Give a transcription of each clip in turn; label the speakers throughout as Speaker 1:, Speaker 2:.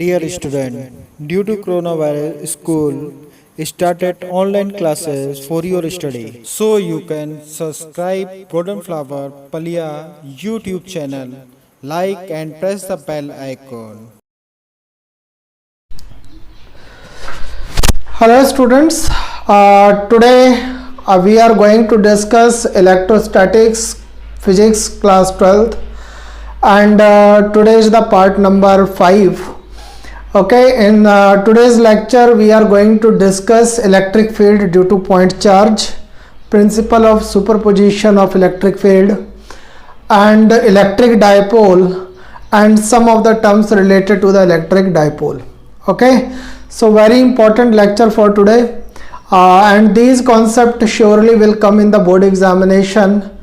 Speaker 1: Dear student, due to coronavirus, school started online classes for your study. So you can subscribe Golden Flower Palia YouTube channel, like and press the bell icon.
Speaker 2: Hello students, today we are going to discuss electrostatics physics class 12th, and today is the part number 5. Okay, in today's lecture we are going to discuss electric field due to point charge, principle of superposition of electric field, and electric dipole, and some of the terms related to the electric dipole. Okay, so very important lecture for today, and these concepts surely will come in the board examination.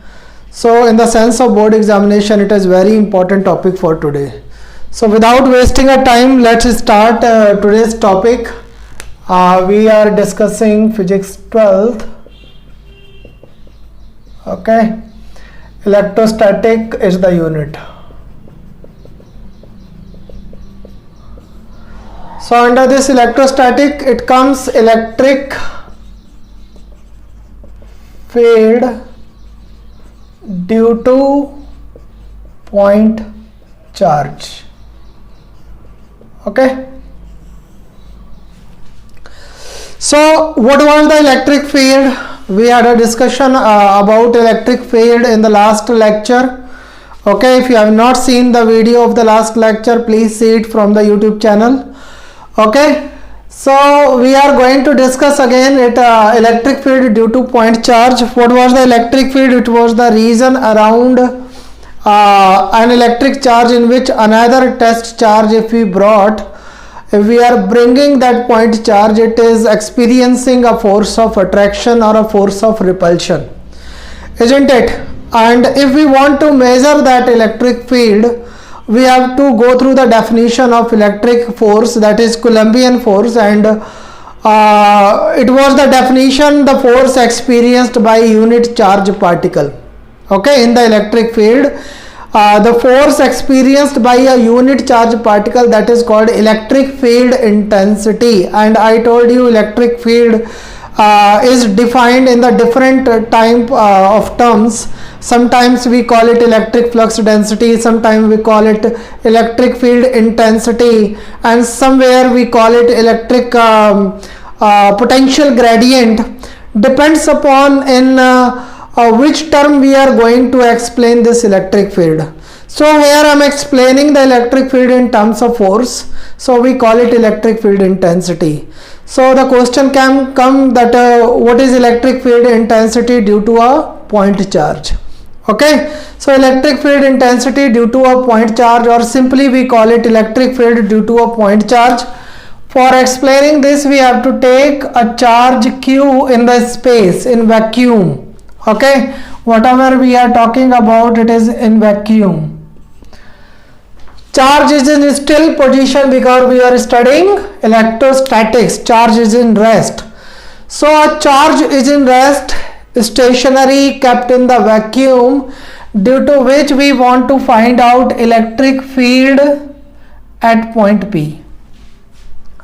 Speaker 2: So in the sense of board examination, it is very important topic for today. So without wasting a time, let's start today's topic. We are discussing physics 12th. Okay, electrostatic is the unit. So under this electrostatic, it comes electric field due to point charge. Okay. So what was the electric field? We had a discussion about electric field in the last lecture. Okay, if you have not seen the video of the last lecture, please see it from the YouTube channel. Okay, so we are going to discuss again electric field due to point charge. What was the electric field? It was the region around an electric charge in which another test charge, if we are bringing that point charge, it is experiencing a force of attraction or a force of repulsion, isn't it? And if we want to measure that electric field, we have to go through the definition of electric force, that is Coulombian force, and it was the definition, the force experienced by unit charge particle. Okay, in the electric field, the force experienced by a unit charge particle, that is called electric field intensity. And I told you electric field is defined in the different type of terms. Sometimes we call it electric flux density, sometimes we call it electric field intensity, and somewhere we call it electric potential gradient. Depends upon in which term we are going to explain this electric field. So here I am explaining the electric field in terms of force, so we call it electric field intensity. So the question can come that what is electric field intensity due to a point charge. Okay, so electric field intensity due to a point charge, or simply we call it electric field due to a point charge. For explaining this, we have to take a charge q in the space, in vacuum. Okay, whatever we are talking about, it is in vacuum. Charge is in still position because we are studying electrostatics. Charge is in rest. So a charge is in rest, stationary, kept in the vacuum, due to which we want to find out electric field at point P.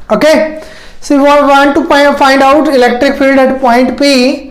Speaker 2: Okay, so we want to find out electric field at point P,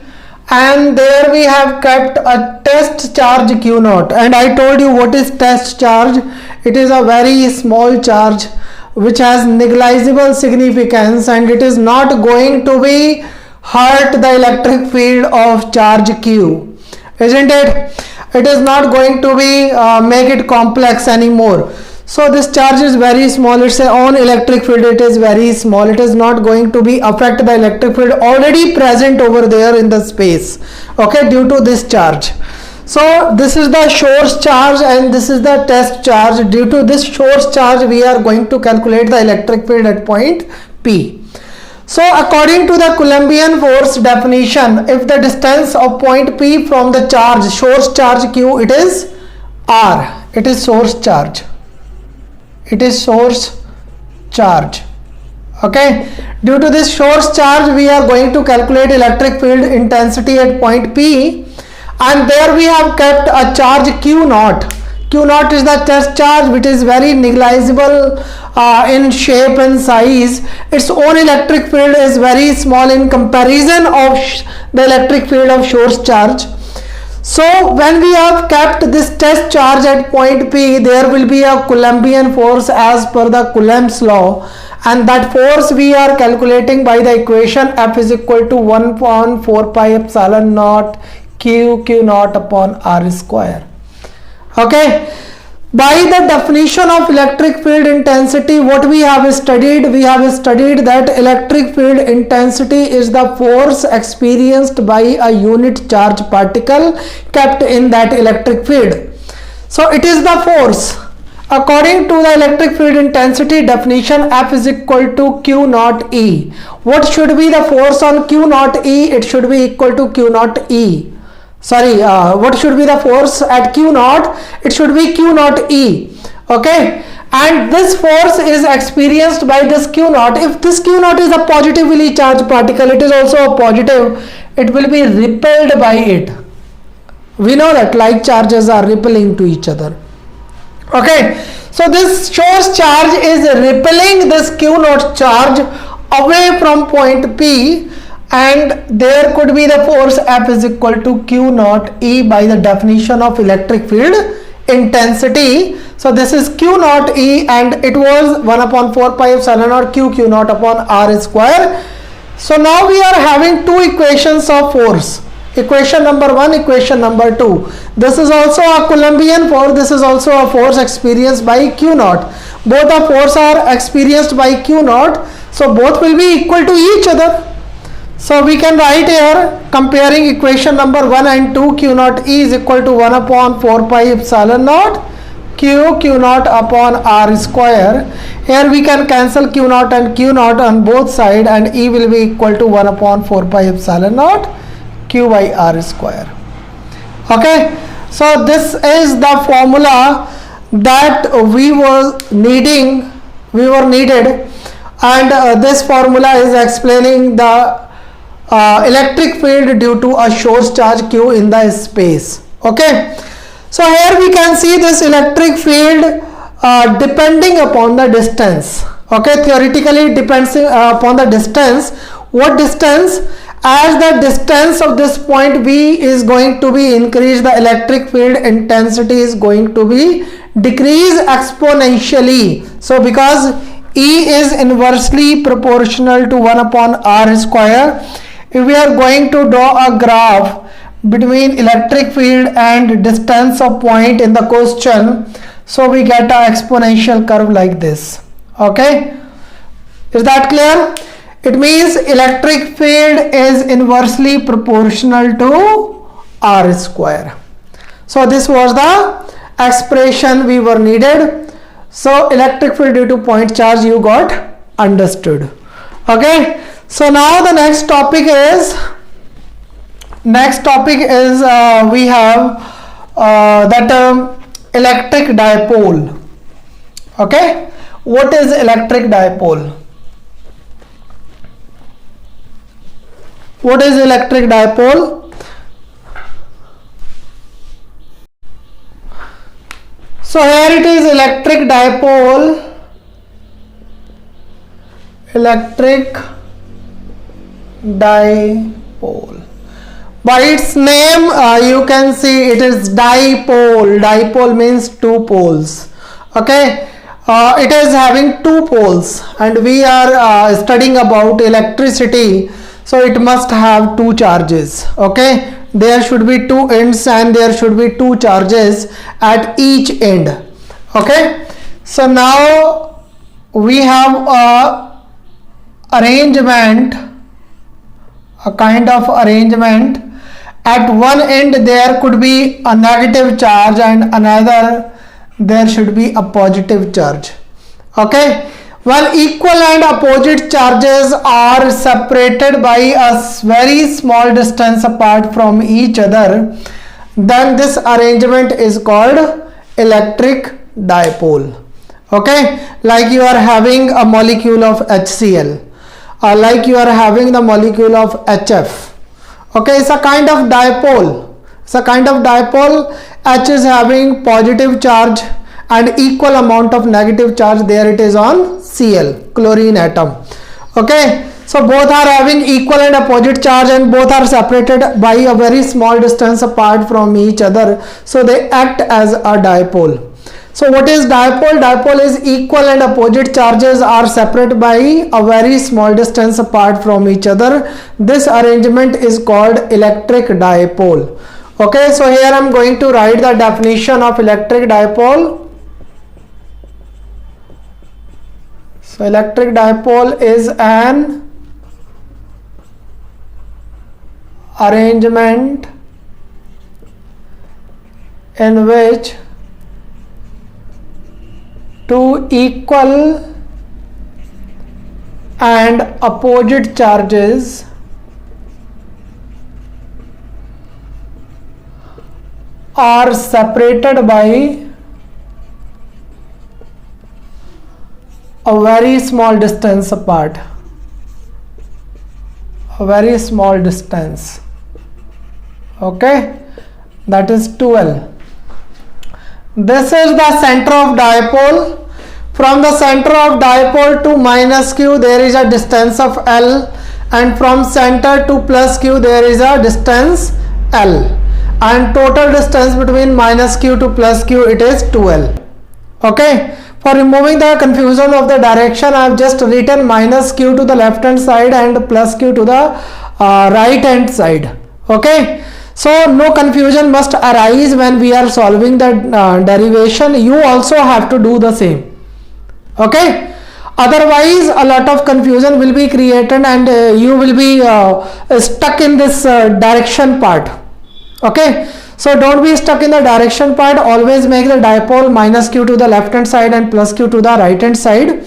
Speaker 2: and there we have kept a test charge q naught. And I told you what is test charge. It is a very small charge which has negligible significance, and it is not going to be hurt the electric field of charge q, isn't it? It is not going to be make it complex anymore. So this charge is very small, its own electric field, it is very small. It is not going to be affect the electric field already present over there in the space, okay, due to this charge. So this is the source charge and this is the test charge. Due to this source charge, we are going to calculate the electric field at point P. So according to the Coulombian force definition, if the distance of point P from the charge, source charge q, it is r, it is source charge. It is source charge. Okay, due to this source charge, we are going to calculate electric field intensity at point P, and there we have kept a charge q naught. Q naught is the test charge, which is very negligible in shape and size. Its own electric field is very small in comparison of the electric field of source charge. So when we have kept this test charge at point P, there will be a Coulombian force as per the Coulomb's law, and that force we are calculating by the equation F is equal to 1 upon 4 pi epsilon naught Q naught upon R square. Okay, by the definition of electric field intensity, what we have studied that electric field intensity is the force experienced by a unit charge particle kept in that electric field. So it is the force. According to the electric field intensity definition, F is equal to Q naught E. What should be the force on Q naught E? It should be equal to Q naught E. What should be the force at Q naught? It should be Q naught E. Okay, and this force is experienced by this Q naught. If this Q naught is a positively charged particle, it is also a positive, it will be repelled by it. We know that like charges are repelling to each other. Okay, so this source charge is repelling this Q naught charge away from point P, and there could be the force F is equal to Q naught E by the definition of electric field intensity. So this is Q naught E, and it was 1 upon 4 pi epsilon naught Q naught upon R square. So now we are having two equations of force. Equation number 1, equation number 2. This is also a Coulombian force. This is also a force experienced by Q naught. Both the force are experienced by Q naught. So both will be equal to each other. So we can write here, comparing equation number 1 and 2, Q naught E is equal to 1 upon 4 pi epsilon naught Q naught upon R square. Here we can cancel Q naught and Q naught on both sides, and E will be equal to 1 upon 4 pi epsilon naught Q by R square. Okay, so this is the formula that we were needed, and this formula is explaining the electric field due to a source charge Q in the space. Okay, so here we can see this electric field depending upon the distance. Okay, theoretically it depends upon the distance. What distance? As the distance of this point B is going to be increased, the electric field intensity is going to be decreased exponentially. So because E is inversely proportional to 1 upon R square, if we are going to draw a graph between electric field and distance of point in the question, so we get an exponential curve like this. Okay, is that clear? It means electric field is inversely proportional to R square. So this was the expression we were needed. So electric field due to point charge you got understood. Okay, so now the next topic is we have that term electric dipole. Okay, what is electric dipole? What is electric dipole? So here it is electric dipole. By its name you can see it is dipole. Dipole means two poles. Okay, it is having two poles, and we are studying about electricity, so it must have two charges. Okay, there should be two ends and there should be two charges at each end. Okay, so now we have a kind of arrangement. At one end there could be a negative charge, and another there should be a positive charge. Okay, when equal and opposite charges are separated by a very small distance apart from each other, then this arrangement is called electric dipole. Okay, like you are having a molecule of HCl, or like you are having the molecule of HF. Okay, it's a kind of dipole. H is having positive charge and equal amount of negative charge, there it is on Cl, chlorine atom. Okay, so both are having equal and opposite charge and both are separated by a very small distance apart from each other, so they act as a dipole. So what is dipole? Dipole is equal and opposite charges are separate by a very small distance apart from each other. This arrangement is called electric dipole. Okay, so here I am going to write the definition of electric dipole. So electric dipole is an arrangement in which two equal and opposite charges are separated by a very small distance apart. A very small distance. Okay, that is 2L. This is the center of dipole. From the center of dipole to minus Q there is a distance of L, and from center to plus Q there is a distance L, and total distance between minus Q to plus Q it is 2L. Okay, for removing the confusion of the direction I have just written minus Q to the left hand side and plus Q to the right hand side. Okay, so no confusion must arise when we are solving the derivation. You also have to do the same. Okay, otherwise a lot of confusion will be created and you will be stuck in this direction part. Okay, so don't be stuck in the direction part. Always make the dipole minus Q to the left hand side and plus Q to the right hand side.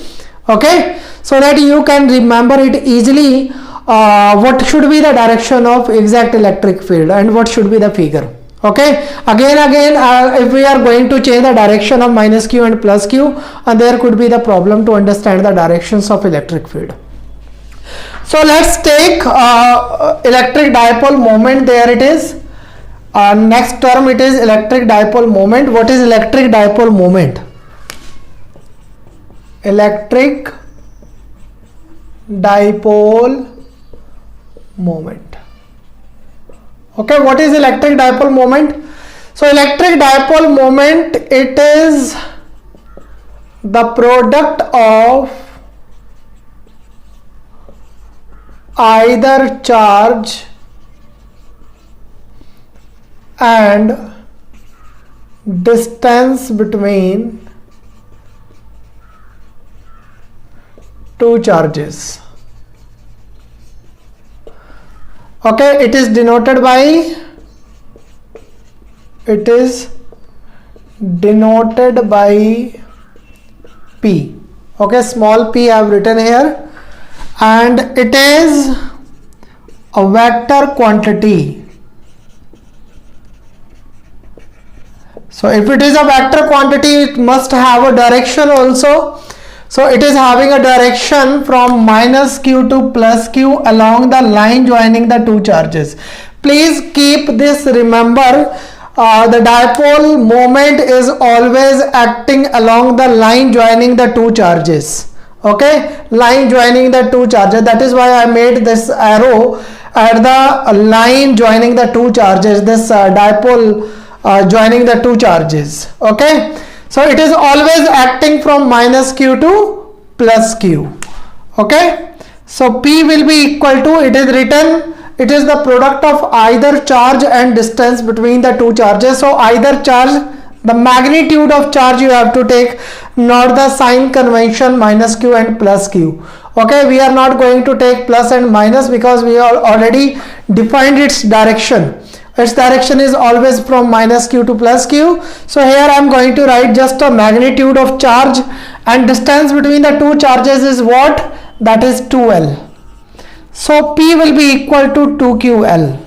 Speaker 2: Okay, so that you can remember it easily. What should be the direction of exact electric field and what should be the figure. Okay, again if we are going to change the direction of minus Q and plus Q, and there could be the problem to understand the directions of electric field. So let's take electric dipole moment. There it is. Next term it is electric dipole moment. What is electric dipole moment? Electric dipole moment. Okay, what is electric dipole moment? So electric dipole moment, it is the product of either charge and distance between two charges. Okay, it is denoted by P. Okay, small p I have written here, and it is a vector quantity. So if it is a vector quantity, it must have a direction also. So it is having a direction from minus Q to plus Q along the line joining the two charges. Please keep this, remember, the dipole moment is always acting along the line joining the two charges. Okay, line joining the two charges. That is why I made this arrow at the line joining the two charges, this dipole joining the two charges. Okay, so it is always acting from minus Q to plus Q. Okay, so P will be equal to, it is written, it is the product of either charge and distance between the two charges. So either charge, the magnitude of charge you have to take, not the sign convention minus Q and plus Q. Okay, we are not going to take plus and minus because we are already defined its direction. Its direction is always from minus Q to plus Q. So here I am going to write just a magnitude of charge, and distance between the two charges is what? That is 2L. So P will be equal to 2QL,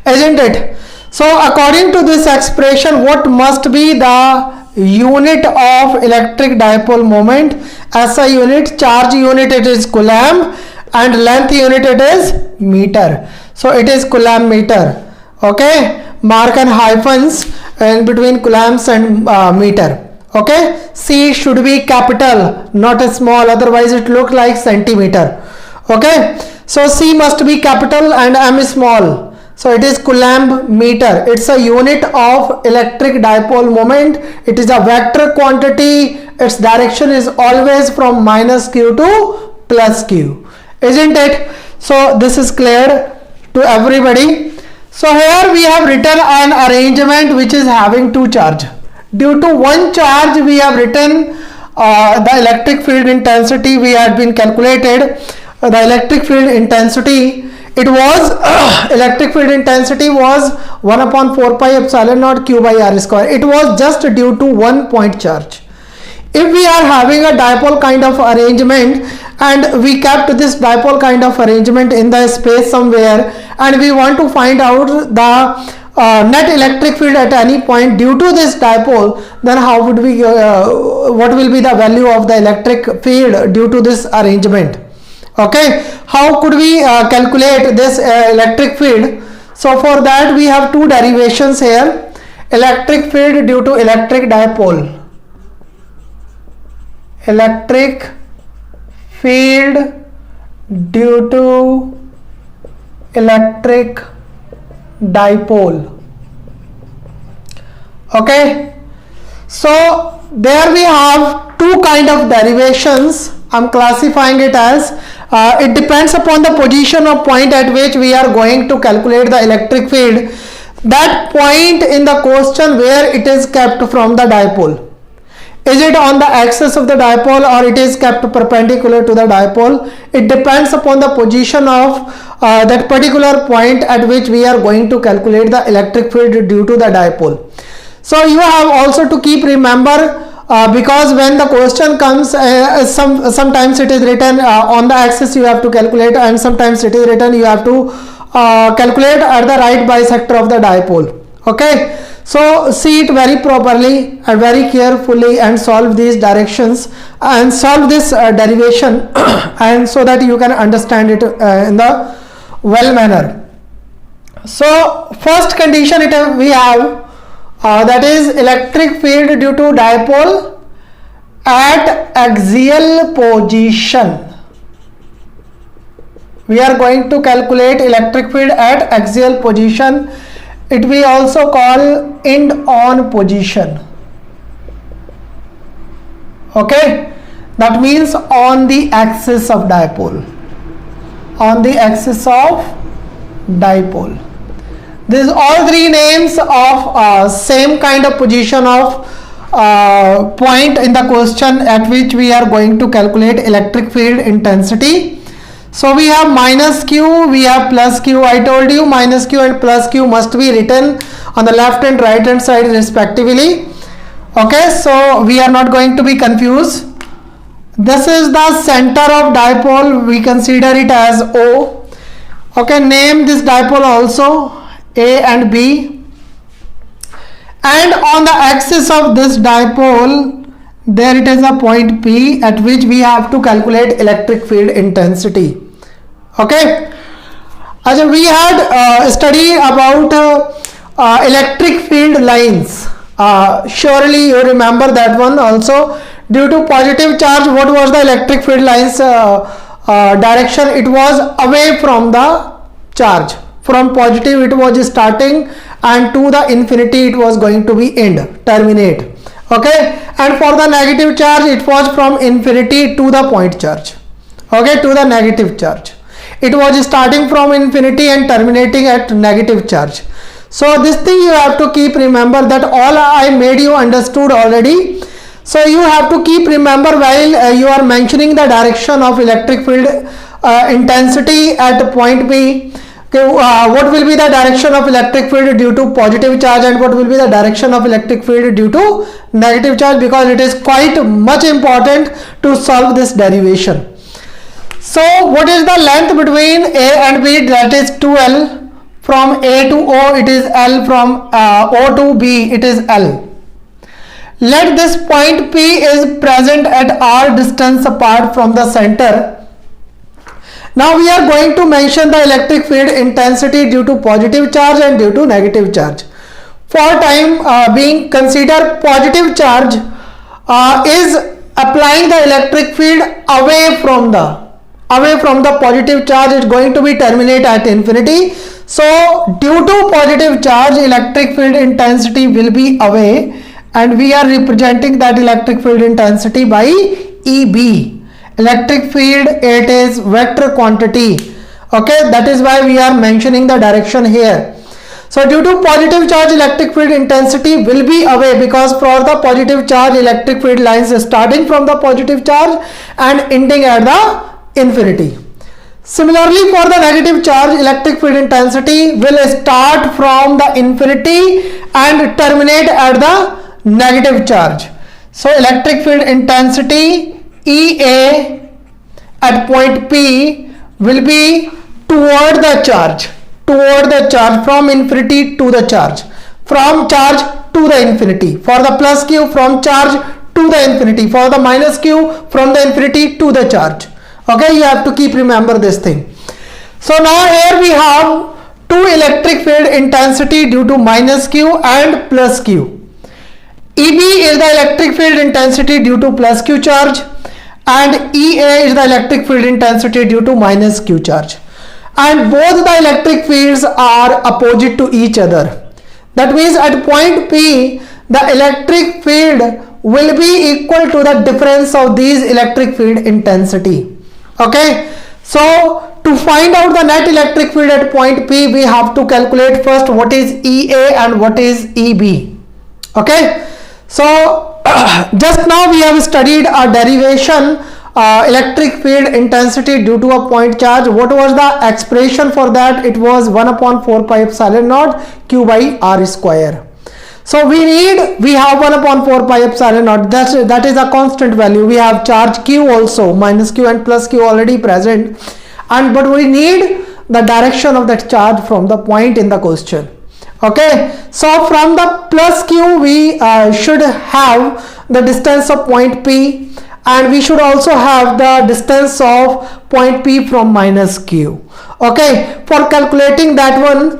Speaker 2: isn't it? So according to this expression, what must be the unit of electric dipole moment? SI unit, charge unit it is coulomb, and length unit it is meter. So it is coulomb meter. Okay, mark and hyphens in between coulombs and meter. Okay, C should be capital, not a small, otherwise it look like centimeter. Okay, so C must be capital and M is small. So it is coulomb meter. It's a unit of electric dipole moment. It is a vector quantity. Its direction is always from minus q to plus q, isn't it? So this is clear to everybody. So here we have written an arrangement which is having two charge. Due to one charge we have written the electric field intensity. We had been calculated the electric field intensity. It was electric field intensity was 1 upon 4 pi epsilon naught q by r square. It was just due to 1 point charge. If we are having a dipole kind of arrangement and we kept this dipole kind of arrangement in the space somewhere, and we want to find out the net electric field at any point due to this dipole, then how would we what will be the value of the electric field due to this arrangement? Okay, how could we calculate this electric field? So for that we have two derivations here. Electric field due to electric dipole, electric field due to electric dipole. Okay, so there we have two kind of derivations. I'm classifying it as it depends upon the position of point at which we are going to calculate the electric field, that point in the question where it is kept from the dipole. Is it on the axis of the dipole or it is kept perpendicular to the dipole? It depends upon the position of that particular point at which we are going to calculate the electric field due to the dipole. So you have also to keep remember because when the question comes, sometimes it is written on the axis you have to calculate, and sometimes it is written you have to calculate at the right bisector of the dipole. Okay, so see it very properly and very carefully and solve these directions and solve this derivation and so that you can understand it in the well manner. So first condition we have that is electric field due to dipole at axial position. We are going to calculate electric field at axial position. It we also call end-on position. Okay, that means on the axis of dipole. On the axis of dipole. These all three names of same kind of position of point in the question at which we are going to calculate electric field intensity. So we have minus q, we have plus q. I told you minus q and plus q must be written on the left and right hand side respectively. Okay, so we are not going to be confused. This is the center of dipole. We consider it as O. Okay, name this dipole also A and B. And on the axis of this dipole, there it is a point P at which we have to calculate electric field intensity. Okay, as we had studied about electric field lines. Surely you remember that one also. Due to positive charge, what was the electric field lines direction? It was away from the charge. From positive it was starting and to the infinity it was going to be end, terminate. Okay, and for the negative charge it was from infinity to the point charge. Okay, to the negative charge. It was starting from infinity and terminating at negative charge. So this thing you have to keep remember, that all I made you understood already. So you have to keep remember while you are mentioning the direction of electric field intensity at point B. Okay, what will be the direction of electric field due to positive charge and what will be the direction of electric field due to negative charge, because it is quite much important to solve this derivation. So what is the length between A and B? That is 2L. From A to O it is L, from O to B it is L. Let this point P is present at R distance apart from the center. Now we are going to mention the electric field intensity due to positive charge and due to negative charge. for time being consider positive charge is applying the electric field away from the positive charge. It's going to be terminate at infinity. So due to positive charge, electric field intensity will be away, and we are representing that electric field intensity by EB. Electric field, it is vector quantity. Okay, that is why we are mentioning the direction here. So due to positive charge, electric field intensity will be away, because for the positive charge, electric field lines starting from the positive charge and ending at the infinity. Similarly, for the negative charge, electric field intensity will start from the infinity and terminate at the negative charge. So electric field intensity EA at point P will be toward the charge, from infinity to the charge, from charge to the infinity. For the plus q, from charge to the infinity. For the minus q, from the infinity to the charge. Okay, you have to keep remember this thing. So now here we have two electric field intensity due to minus q and plus q. EB is the electric field intensity due to plus q charge, and EA is the electric field intensity due to minus q charge. And both the electric fields are opposite to each other. That means at point P, the electric field will be equal to the difference of these electric field intensity. Okay, so to find out the net electric field at point P, we have to calculate first what is EA and what is EB. Okay, so just now we have studied a derivation, electric field intensity due to a point charge. What was the expression for that? It was 1/4 pi epsilon naught q by r square. So we have 1/4 pi epsilon naught, that is a constant value. We have charge q also, minus q and plus q already present, but we need the direction of that charge from the point in the question. Okay, so from the plus q we should have the distance of point P, and we should also have the distance of point P from minus q. Okay, for calculating that one,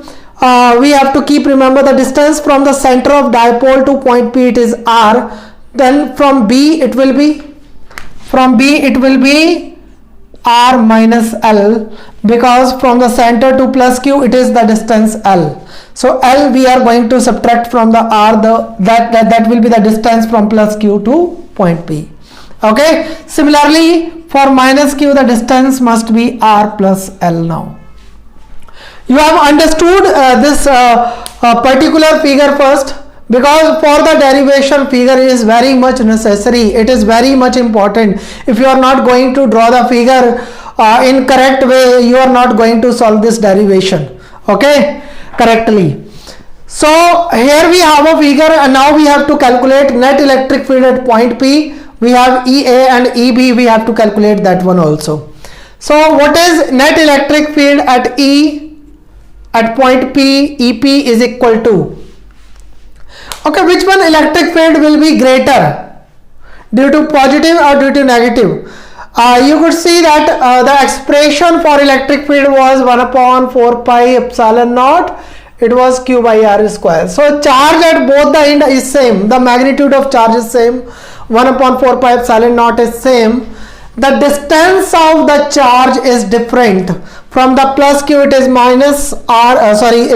Speaker 2: we have to keep remember the distance from the center of dipole to point P, it is r. Then from B it will be r minus L, because from the center to plus q it is the distance L. So L we are going to subtract from the r, that will be the distance from plus q to point P. Okay, similarly for minus q the distance must be r plus L. Now you have understood this particular figure first, because for the derivation figure is very much necessary. It is very much important. If you are not going to draw the figure in correct way, you are not going to solve this derivation, okay, correctly. So here we have a figure, and now we have to calculate net electric field at point P. We have EA and EB, we have to calculate that one also. So what is net electric field at E at point P? EP is equal to, okay, which one electric field will be greater, due to positive or due to negative? You could see that the expression for electric field was 1/4 pi epsilon naught, it was q by r square. So charge at both the end is same, the magnitude of charge is same, 1/4 pi epsilon naught is same. The distance of the charge is different. From the plus q it is minus r,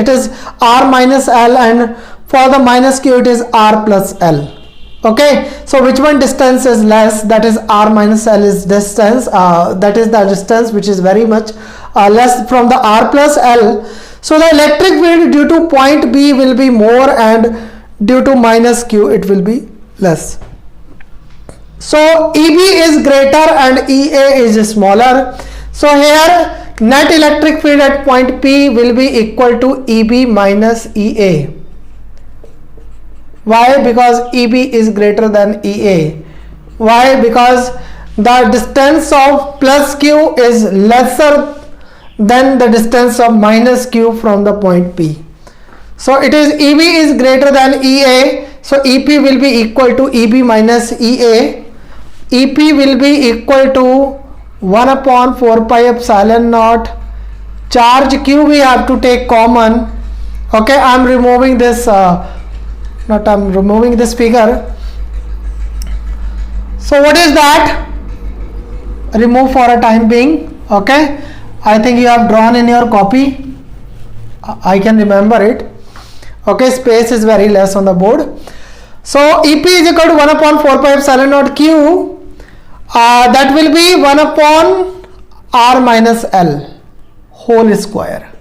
Speaker 2: it is r minus L, and for the minus q it is r plus L. Okay, so which one distance is less? That is r minus L is distance, that is the distance which is very much less from the r plus L. So the electric field due to point B will be more, and due to minus q it will be less. So EB is greater and EA is smaller. So here net electric field at point P will be equal to EB minus EA. Why? Because EB is greater than EA. Why? Because the distance of plus Q is lesser than the distance of minus Q from the point P. So it is EB is greater than EA. So EP will be equal to EB minus EA. EP will be equal to 1/4 pi epsilon naught. Charge Q we have to take common. Okay, I am removing this not I'm removing this figure. So what is that? Remove for a time being. Okay, I think you have drawn in your copy. I can remember it. Okay, space is very less on the board. So EP is equal to 1 upon 4 pi epsilon naught Q. That will be 1 upon R minus L whole square.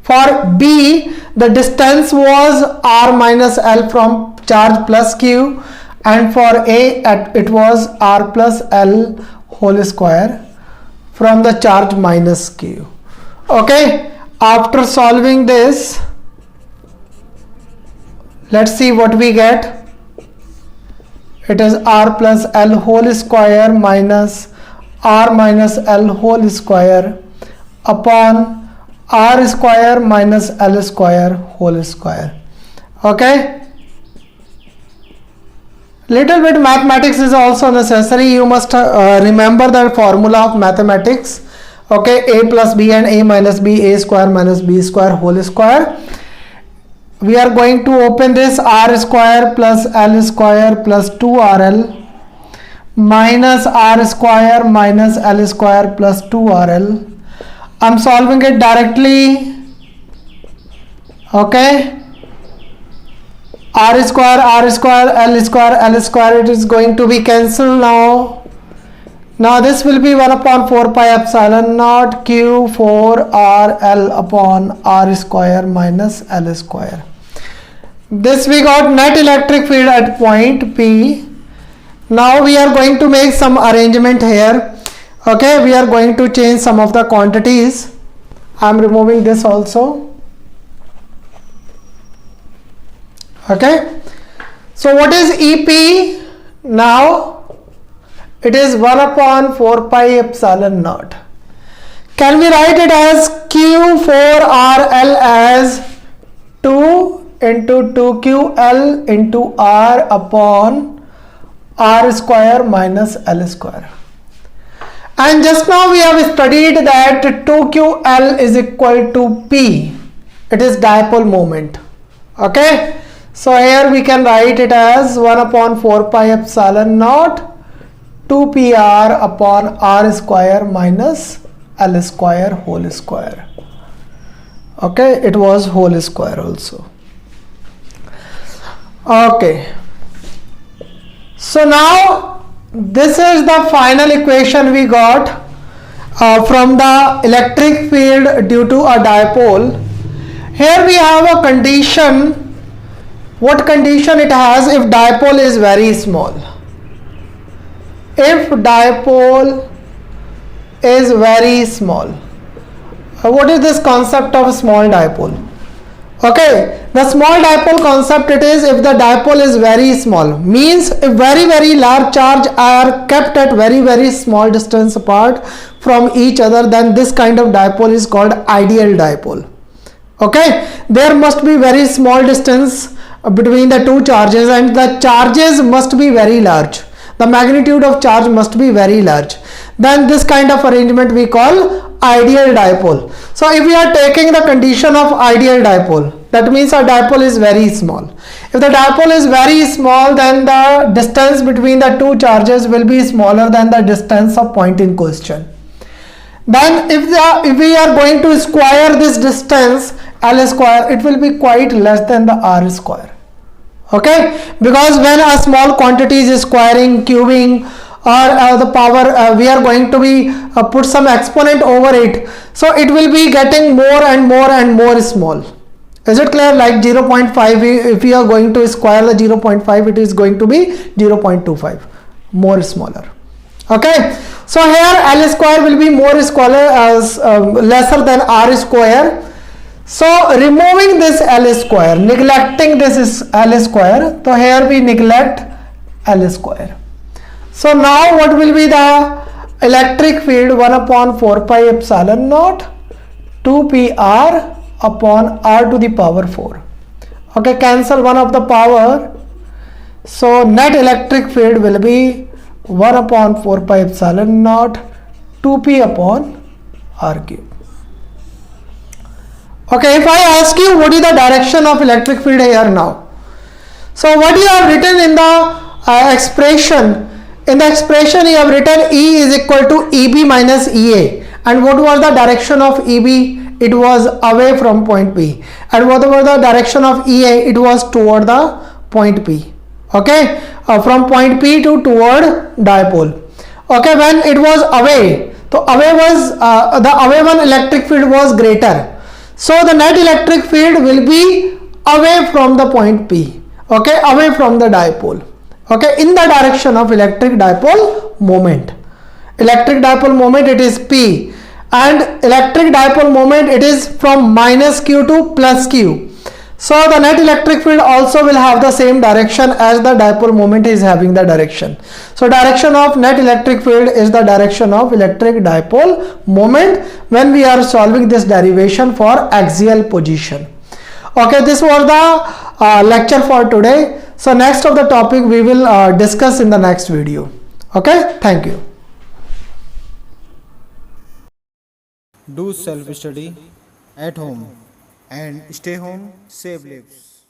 Speaker 2: For B, the distance was R minus L from charge plus Q, and for A, it was R plus L whole square from the charge minus Q. Okay, after solving this, let's see what we get. It is R plus L whole square minus R minus L whole square upon R square minus L square whole square. Okay, little bit mathematics is also necessary. You must remember the formula of mathematics. Okay, A plus B and A minus B, A square minus B square whole square. We are going to open this R square plus L square plus 2RL minus R square minus L square plus 2RL. I'm solving it directly. Okay, R square, L square, it is going to be cancelled now. Now this will be 1 upon 4 pi epsilon naught Q 4 R L upon R square minus L square. This we got net electric field at point P. Now we are going to make some arrangement here. Okay, we are going to change some of the quantities. I am removing this also. Okay, so what is EP now? It is 1 upon 4 pi epsilon naught. Can we write it as Q4RL as 2 into 2QL into R upon R square minus L square? And just now we have studied that 2QL is equal to P. It is dipole moment. Okay, so here we can write it as 1 upon 4 pi epsilon naught 2PR upon R square minus L square whole square. Okay, it was whole square also. Okay, so now this is the final equation we got from the electric field due to a dipole. Here we have a condition. What condition it has? If dipole is very small. If dipole is very small. What is this concept of small dipole? Okay, the small dipole concept, it is if the dipole is very small, means if very large charge are kept at very small distance apart from each other, then this kind of dipole is called ideal dipole. Okay, there must be very small distance between the two charges and the charges must be very large. The magnitude of charge must be very large. Then this kind of arrangement we call ideal dipole. So if we are taking the condition of ideal dipole, that means our dipole is very small. If the dipole is very small, then the distance between the two charges will be smaller than the distance of point in question. Then if we are going to square this distance L square, it will be quite less than the R square. Okay, because when a small quantity is squaring, cubing, or the power, we are going to be put some exponent over it, so it will be getting more and more small. Is it clear? Like 0.5, if we are going to square the 0.5, it is going to be 0.25, more smaller. Okay, so here L square will be more smaller as lesser than R square. So removing this L square, neglecting this is L square, so here we neglect L square. So now what will be the electric field? 1 upon 4 pi epsilon naught 2PR upon R to the power 4. Okay, cancel one of the power. So net electric field will be 1 upon 4 pi epsilon naught 2P upon R cube. Okay, if I ask you what is the direction of electric field here now, So what you have written in the expression, in the expression you have written E is equal to EB minus EA, and what was the direction of EB? It was away from point P, and what was the direction of EA? It was toward the point P. Okay, from point P to toward dipole. Okay, when it was away, so away was the away one electric field was greater, so the net electric field will be away from the point P. Okay, away from the dipole. Okay, in the direction of electric dipole moment. Electric dipole moment, it is P, and electric dipole moment, it is from minus Q to plus Q. So the net electric field also will have the same direction as the dipole moment is having the direction. So direction of net electric field is the direction of electric dipole moment when we are solving this derivation for axial position. Okay, this was the lecture for today. So next of the topic we will discuss in the next video. Okay, thank you.
Speaker 1: Do self study at home and stay home, save lives.